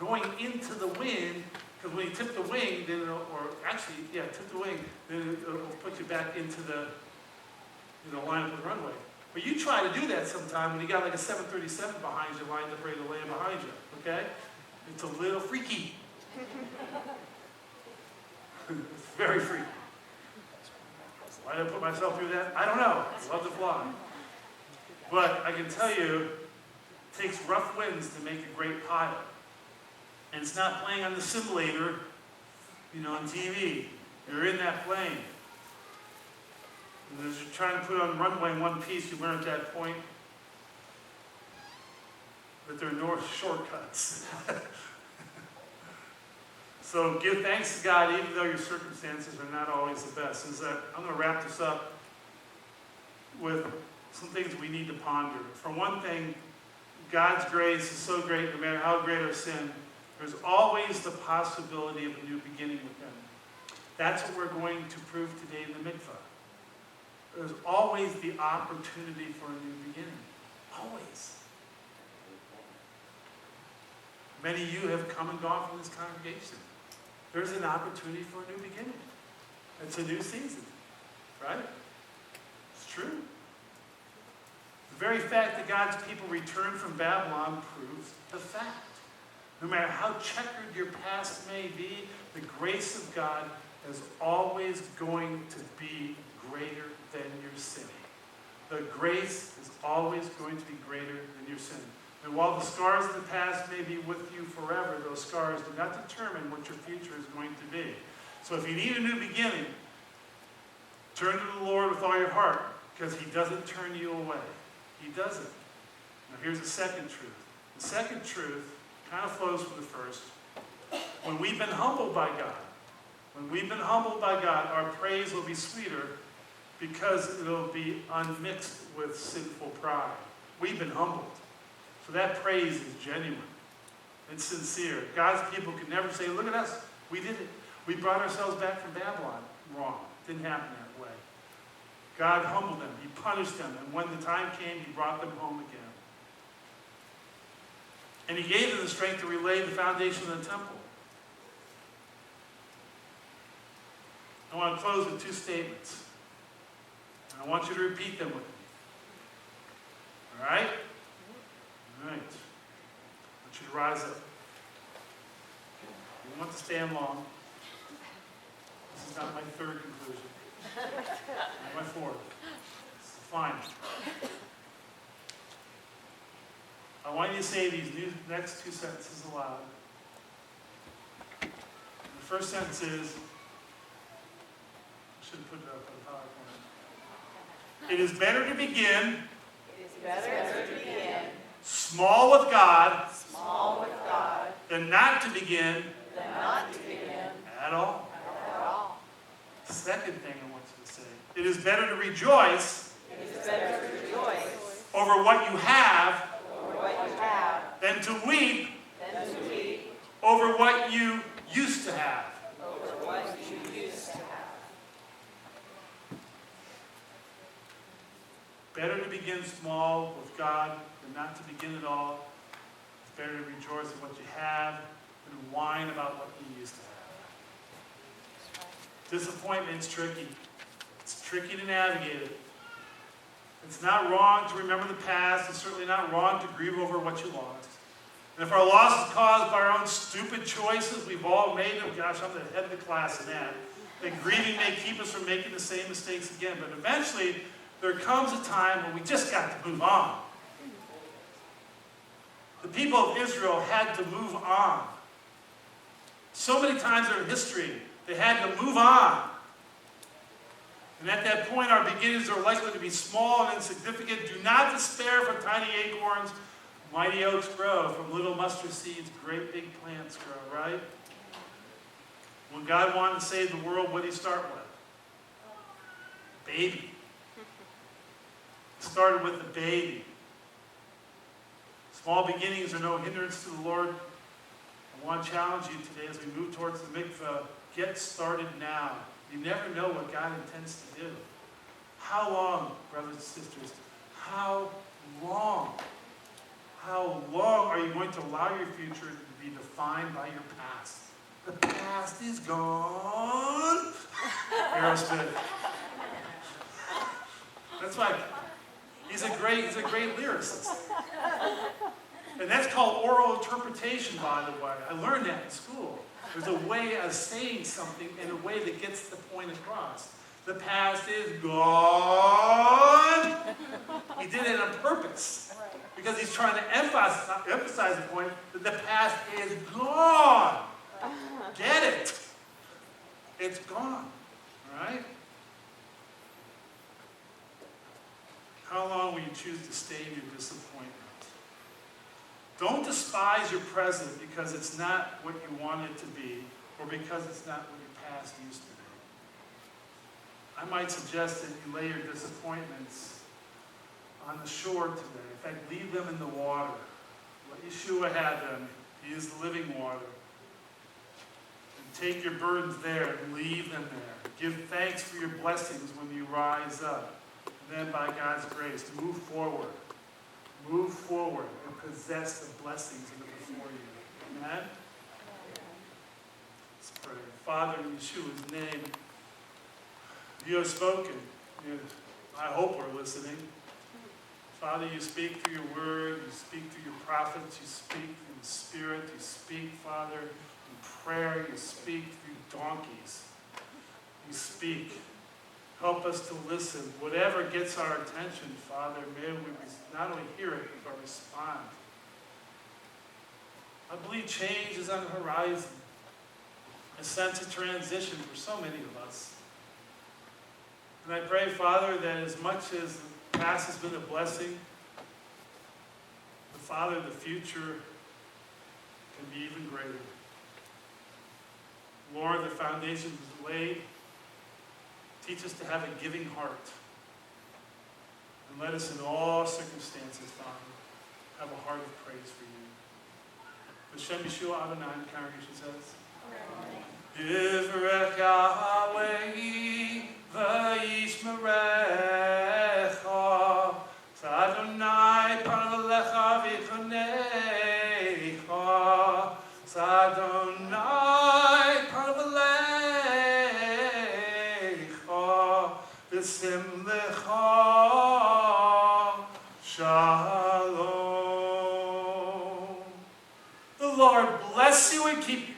going into the wind, because when you tip the wing, then tip the wing, then it'll put you back into the line up with the runway. But you try to do that sometime when you got like a 737 behind you, lined up ready to land behind you, okay? It's a little freaky. It's very freaky. Why did I put myself through that? I don't know. I love to fly. But I can tell you, it takes rough winds to make a great pilot. And it's not playing on the simulator, on TV. You're in that plane. And as you're trying to put on runway in one piece, you learn at that point that there are no shortcuts. So give thanks to God, even though your circumstances are not always the best. I'm going to wrap this up with some things we need to ponder. For one thing, God's grace is so great, no matter how great our sin, there's always the possibility of a new beginning with Him. That's what we're going to prove today in the mikvah. There's always the opportunity for a new beginning. Always. Many of you have come and gone from this congregation. There's an opportunity for a new beginning. It's a new season, right? It's true. The very fact that God's people returned from Babylon proves the fact. No matter how checkered your past may be, the grace of God is always going to be greater than your sin. The grace is always going to be greater than your sin. And while the scars of the past may be with you forever, those scars do not determine what your future is going to be. So if you need a new beginning, turn to the Lord with all your heart, because He doesn't turn you away. He doesn't. Now here's the second truth. The second truth kind of flows from the first. When we've been humbled by God, our praise will be sweeter because it'll be unmixed with sinful pride. We've been humbled. So that praise is genuine. It's sincere. God's people can never say, look at us, we did it. We brought ourselves back from Babylon. Wrong. It didn't happen that way. God humbled them. He punished them. And when the time came, He brought them home again. And He gave them the strength to relay the foundation of the temple. I want to close with two statements. And I want you to repeat them with me. All right? All right. I want you to rise up. You don't want to stand long. This is not my third conclusion. Not my fourth. This is the final. I want you to say these next two sentences aloud. The first sentence is, I should put it up on the PowerPoint. It is better to begin. Small with God. Than not to begin. At all. Second thing I want you to say. It is better to rejoice. Over what you have. Than to weep. Over what you used to have. Better to begin small with God than not to begin at all. It's better to rejoice in what you have than whine about what you used to have. Disappointment's tricky. It's tricky to navigate it. It's not wrong to remember the past. It's certainly not wrong to grieve over what you lost. And if our loss is caused by our own stupid choices, we've all made them. Gosh, I'm the head of the class in that. That grieving may keep us from making the same mistakes again. But eventually, there comes a time when we just got to move on. The people of Israel had to move on. So many times in their history, they had to move on. And at that point, our beginnings are likely to be small and insignificant. Do not despair from tiny acorns. Mighty oaks grow. From little mustard seeds, great big plants grow, right? When God wanted to save the world, what did He start with? Baby. Started with the baby. Small beginnings are no hindrance to the Lord. I want to challenge you today as we move towards the mikveh. Get started now. You never know what God intends to do. How long, brothers and sisters? How long? How long are you going to allow your future to be defined defined by your past. The past is gone. Aerosmith. That's why he's a great lyricist. And that's called oral interpretation, by the way. I learned that in school. There's a way of saying something in a way that gets the point across. The past is gone. He did it on purpose. Because he's trying to emphasize the point that the past is gone. Get it? It's gone. All right? How long will you choose to stay in your disappointment? Don't despise your present because it's not what you want it to be, or because it's not what your past used to be. I might suggest that you lay your disappointments on the shore today. In fact, leave them in the water. What Yeshua had them, he is the living water. And take your burdens there and leave them there. Give thanks for your blessings when you rise up. And then by God's grace, move forward. Move forward and possess the blessings that are before you. Amen? Let's pray. Father, in Yeshua's name, you have spoken. I hope we're listening. Father, you speak through your word. You speak through your prophets. You speak through the Spirit. You speak, Father, in prayer. You speak through donkeys. You speak. Help us to listen. Whatever gets our attention, Father, may we not only hear it, but respond. I believe change is on the horizon. A sense of transition for so many of us. And I pray, Father, that as much as the past has been a blessing, Father, the future can be even greater. Lord, the foundation is laid. Teach us to have a giving heart. And let us in all circumstances, Father, have a heart of praise for you. Messiah Yeshua Adonai, the congregation says. Yivrech Yahweh v'yishmerecha Adonai paralecha v'chonecha Adonai paralecha v'simlecha shalom. The Lord bless you and keep you.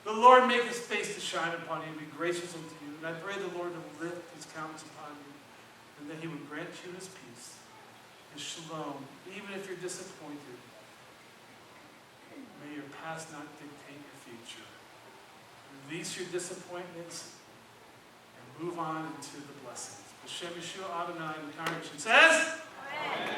The Lord make his face to shine upon you and be gracious unto you. And I pray the Lord will lift his countenance upon you, and that he would grant you his peace, his shalom, even if you're disappointed. May your past not dictate your future. Release your disappointments and move on into the blessings. Hashem Yeshua Adonai, and the congregation says, Amen.